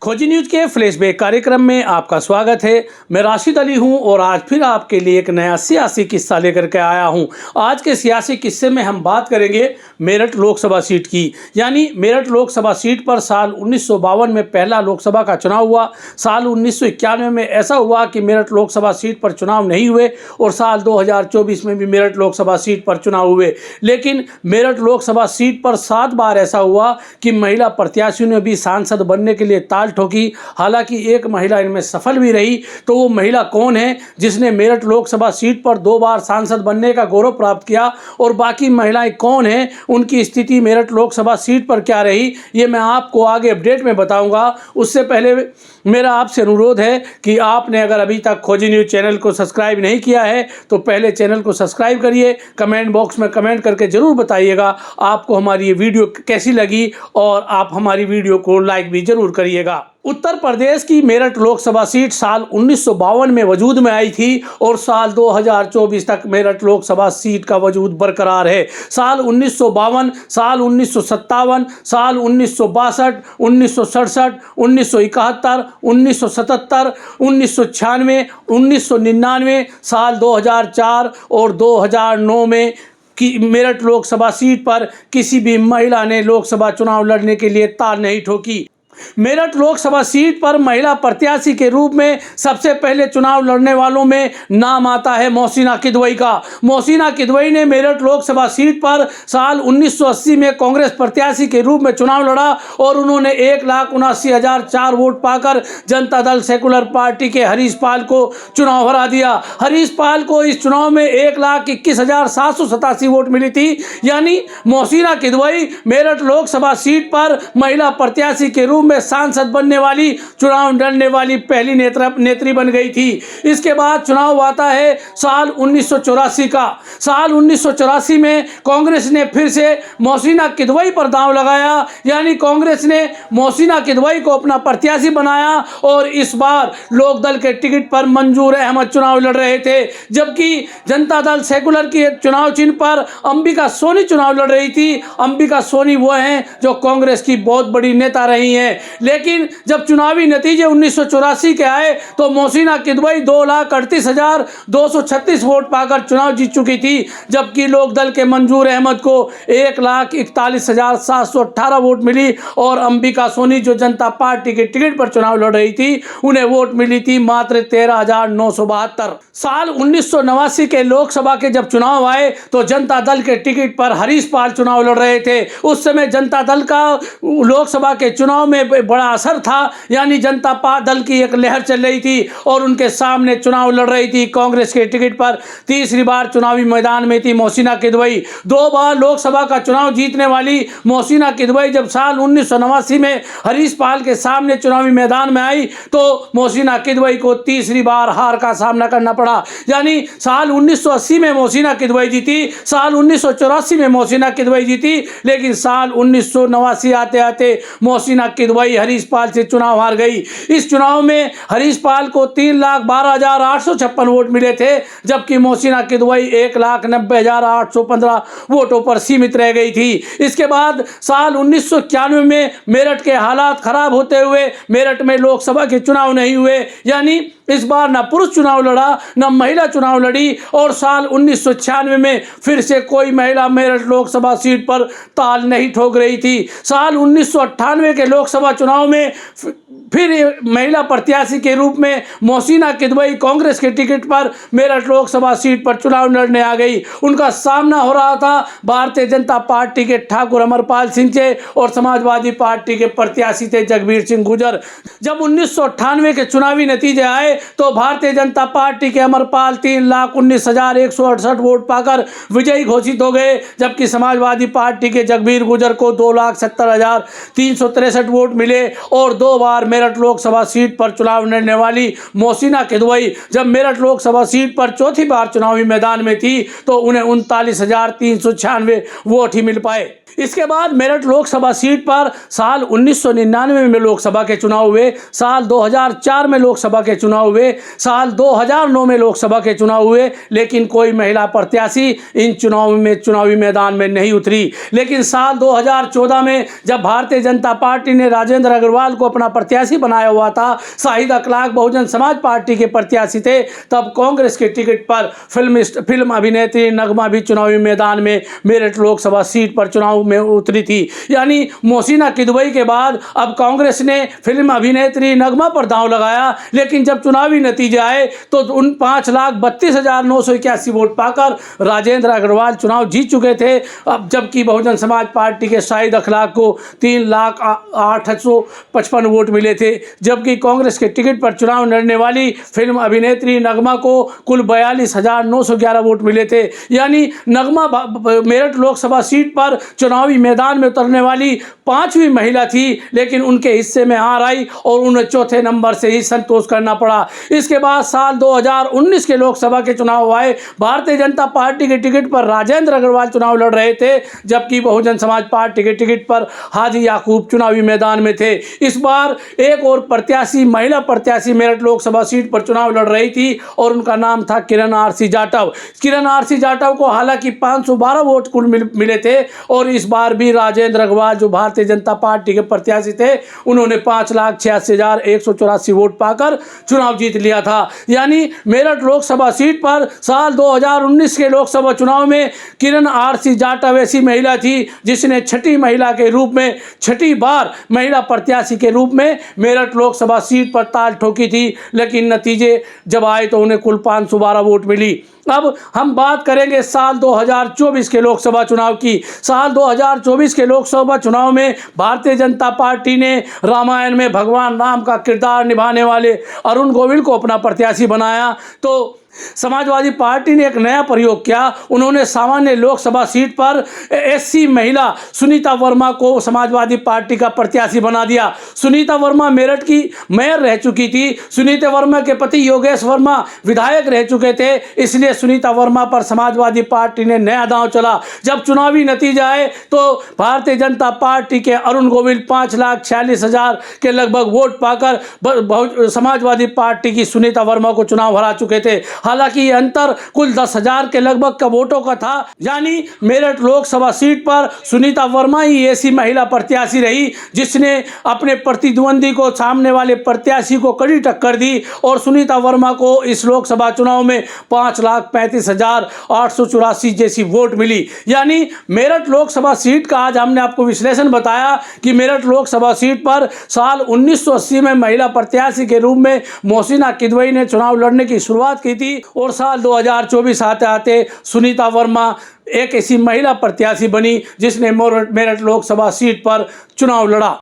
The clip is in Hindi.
खोजी न्यूज के फ्लैशबैक कार्यक्रम में आपका स्वागत है। मैं राशिद अली हूं और आज फिर आपके लिए एक नया सियासी किस्सा लेकर के आया हूं। आज के सियासी किस्से में हम बात करेंगे मेरठ लोकसभा सीट की। यानी मेरठ लोकसभा सीट पर साल 1952 में पहला लोकसभा का चुनाव हुआ। साल 1991 में ऐसा हुआ कि मेरठ लोकसभा सीट पर चुनाव नहीं हुए और साल 2024 में भी मेरठ लोकसभा सीट पर चुनाव हुए। लेकिन मेरठ लोकसभा सीट पर 7 बार ऐसा हुआ कि महिला प्रत्याशियों ने भी सांसद बनने के लिए ताल ठोकी। हालांकि एक महिला इनमें सफल भी रही। तो वो महिला कौन है जिसने मेरठ लोकसभा सीट पर 2 बार सांसद बनने का गौरव प्राप्त किया और बाकी महिलाएं कौन हैं, उनकी स्थिति मेरठ लोकसभा सीट पर क्या रही, ये मैं आपको आगे अपडेट में बताऊंगा। उससे पहले मेरा आपसे अनुरोध है कि आपने अगर अभी तक खोजी न्यूज़ चैनल को सब्सक्राइब नहीं किया है तो पहले चैनल को सब्सक्राइब करिए। कमेंट बॉक्स में कमेंट करके ज़रूर बताइएगा आपको हमारी ये वीडियो कैसी लगी और आप हमारी वीडियो को लाइक भी ज़रूर करिएगा। उत्तर प्रदेश की मेरठ लोकसभा सीट साल 1952 में वजूद में आई थी और साल 2024 तक मेरठ लोकसभा सीट का वजूद बरकरार है। साल 1952, साल 1957, साल 1962, 1967, 1971, 1977, 1996, 1999, साल 2004 और 2009 में कि मेरठ लोकसभा सीट पर किसी भी महिला ने लोकसभा चुनाव लड़ने के लिए ताल नहीं ठोकी। मेरठ लोकसभा सीट पर महिला प्रत्याशी के रूप में सबसे पहले चुनाव लड़ने वालों में नाम आता है मोहसिना किदवई का। मोहसिना किदवई ने मेरठ लोकसभा सीट पर साल 1980 में कांग्रेस प्रत्याशी के रूप में चुनाव लड़ा और उन्होंने 1,79,004 वोट पाकर जनता दल सेकुलर पार्टी के हरीश पाल को चुनाव हरा दिया। हरीश पाल को इस चुनाव में 1,21,787 वोट मिली थी। यानी मोहसिना किदवई मेरठ लोकसभा सीट पर महिला प्रत्याशी के रूप में सांसद बनने वाली, चुनाव लड़ने वाली पहली नेत्री बन गई थी। इसके बाद चुनाव आता है साल 1984 का। साल 1984 में कांग्रेस ने फिर से मोहसिना किदवई पर दांव लगाया। यानी कांग्रेस ने मोहसिना किदवई को अपना प्रत्याशी बनाया और इस बार लोकदल के टिकट पर मंजूर अहमद चुनाव लड़ रहे थे, जबकि जनता दल सेकुलर के चुनाव चिन्ह पर अंबिका सोनी चुनाव लड़ रही थी। अंबिका सोनी वो हैं जो कांग्रेस की बहुत बड़ी नेता रही हैं। लेकिन जब चुनावी नतीजे 1984 के आए तो मोहसिना किदवई 2,38,236 वोट पाकर चुनाव जीत चुकी थी, जबकि लोकदल के मंजूर अहमद को 1,41,718 वोट मिली और अंबिका सोनी जो जनता पार्टी के टिकट पर चुनाव लड़ रही थी उन्हें वोट मिली थी मात्र 13,972। साल 1989 के लोकसभा के जब चुनाव आए तो जनता दल के टिकट पर हरीश पाल चुनाव लड़ रहे थे। उस समय जनता दल का लोकसभा के चुनाव में बड़ा असर था। यानी जनता दल की एक लहर चल रही थी और उनके सामने चुनाव लड़ रही थी कांग्रेस के टिकट पर। तीसरी बार चुनावी मैदान में थी मोहसिना किदवई। 2 बार लोकसभा का चुनाव जीतने वाली मोहसिना किदवई जब साल 1989 में हरीश पाल के सामने चुनावी मैदान में आई तो मोहसिना किदवई को तीसरी बार हार का सामना करना पड़ा। यानी साल 1980 में मोहसिना किदवई जीती, साल 1984 में मोहसिना किदवई जीती, लेकिन साल 1989 आते आते मोहसिना किदवई हरीश पाल से चुनाव हार गई। इस चुनाव में हरीश पाल को 3,12,856 वोट मिले थे, जबकि मोहसिना किदवई 1,90,815 वोटों पर सीमित रह गई थी। इसके बाद साल 1991 में मेरठ के हालात खराब होते हुए मेरठ में लोकसभा के चुनाव नहीं हुए। यानी इस बार न पुरुष चुनाव लड़ा न महिला चुनाव लड़ी और साल 1996 में फिर से कोई महिला मेरठ लोकसभा सीट पर ताल नहीं ठोक रही थी। साल 1998 के लोकसभा चुनाव में फिर महिला प्रत्याशी के रूप में मोहसिना किदवई कांग्रेस के टिकट पर मेरठ लोकसभा सीट पर चुनाव लड़ने आ गई। उनका सामना हो रहा था भारतीय जनता पार्टी के ठाकुर अमरपाल सिंह से और समाजवादी पार्टी के प्रत्याशी थे जगबीर सिंह गुर्जर। जब 1998 के चुनावी नतीजे आए तो भारतीय जनता पार्टी के अमरपाल 3,19,168 वोट पाकर विजयी घोषित हो गए, जबकि समाजवादी पार्टी के जगबीर गुर्जर को 2,70,363 वोट मिले और 2 बार मेरठ लोकसभा सीट पर चुनाव लड़ने वाली मोहसिना किदवई जब मेरठ लोकसभा सीट पर चौथी बार चुनावी मैदान में थी तो उन्हें 39,396 वोट ही मिल पाए। इसके बाद मेरठ लोकसभा सीट पर साल 1999 में लोकसभा के चुनाव हुए, साल 2004 में लोकसभा के चुनाव हुए, साल 2009 में लोकसभा के चुनाव हुए, लेकिन कोई महिला प्रत्याशी इन चुनाव में चुनावी मैदान में नहीं उतरी। लेकिन साल 2014 में जब भारतीय जनता पार्टी ने राजेंद्र अग्रवाल को अपना प्रत्याशी प्रत्याशी बनाया हुआ था। शाहिद अखलाक बहुजन समाज पार्टी के प्रत्याशी थे। तब कांग्रेस के टिकट पर फिल्म अभिनेत्री नगमा भी चुनावी मैदान में मेरठ लोकसभा सीट पर चुनाव में उतरी थी। यानी मोहसिना किदवई के बाद अब कांग्रेस ने फिल्म अभिनेत्री नगमा पर दांव लगाया। लेकिन जब चुनावी नतीजे आए तो उन 5,32,981 वोट पाकर राजेंद्र अग्रवाल चुनाव जीत चुके थे। अब जबकि बहुजन समाज पार्टी के शाहिद अखलाक को 3,08,855 वोट मिले थे। जबकि कांग्रेस के टिकट पर चुनाव लड़ने वाली फिल्म अभिनेत्री नगमा को कुल 42,911 वोट मिले थे। यानी नगमा मेरठ लोकसभा सीट पर चुनावी मैदान में उतरने वाली 5वीं महिला थी, लेकिन उनके हिस्से में हार आई और उन्हें चौथे नंबर से ही संतोष करना पड़ा। इसके बाद साल 2019 के लोकसभा के चुनाव आए। भारतीय जनता पार्टी के टिकट पर राजेंद्र अग्रवाल चुनाव लड़ रहे थे, जबकि बहुजन समाज पार्टी के टिकट पर हाजी याकूब चुनावी मैदान में थे। इस बार एक और प्रत्याशी, महिला प्रत्याशी मेरठ लोकसभा सीट पर चुनाव लड़ रही थी और उनका नाम था किरण आरसी जाटव। किरण आरसी जाटव को हालांकि 512 वोट कुल मिले थे और इस बार भी राजेंद्र अग्रवाल जो भारतीय जनता पार्टी के प्रत्याशी थे, उन्होंने 5,86,184 वोट पाकर चुनाव जीत लिया था। यानी मेरठ लोकसभा सीट पर साल 2019 के लोकसभा चुनाव में किरण आरसी जाटव ऐसी महिला थी जिसने छठी महिला के रूप में, छठी बार महिला प्रत्याशी के रूप में मेरठ लोकसभा सीट पर ताल ठोकी थी। लेकिन नतीजे जब आए तो उन्हें कुल 512 वोट मिली। अब हम बात करेंगे साल 2024 के लोकसभा चुनाव की। साल 2024 के लोकसभा चुनाव में भारतीय जनता पार्टी ने रामायण में भगवान राम का किरदार निभाने वाले अरुण गोविल को अपना प्रत्याशी बनाया। तो समाजवादी पार्टी ने एक नया प्रयोग किया। उन्होंने सामान्य लोकसभा सीट पर एससी महिला सुनीता वर्मा को समाजवादी पार्टी का प्रत्याशी बना दिया। सुनीता वर्मा मेरठ की मेयर रह चुकी थी। सुनीता वर्मा के पति योगेश वर्मा विधायक रह चुके थे, इसलिए सुनीता वर्मा पर समाजवादी पार्टी ने नया दांव चला। जब चुनावी नतीजे आए तो भारतीय जनता पार्टी के अरुण गोविल 5,46,000 के लगभग वोट पाकर समाजवादी पार्टी की सुनीता वर्मा को चुनाव हरा चुके थे। हालांकि ये अंतर कुल 10,000 के लगभग का वोटों का था। यानी मेरठ लोकसभा सीट पर सुनीता वर्मा ही ऐसी महिला प्रत्याशी रही जिसने अपने प्रतिद्वंदी को, सामने वाले प्रत्याशी को कड़ी टक्कर दी और सुनीता वर्मा को इस लोकसभा चुनाव में 5,35,884 जैसी वोट मिली। यानी मेरठ लोकसभा सीट का आज हमने आपको विश्लेषण बताया कि मेरठ लोकसभा सीट पर साल 1980 में महिला प्रत्याशी के रूप में मोहसिना किदवई ने चुनाव लड़ने की शुरुआत की थी और साल 2024 आते आते सुनीता वर्मा एक ऐसी महिला प्रत्याशी बनी जिसने मेरठ लोकसभा सीट पर चुनाव लड़ा।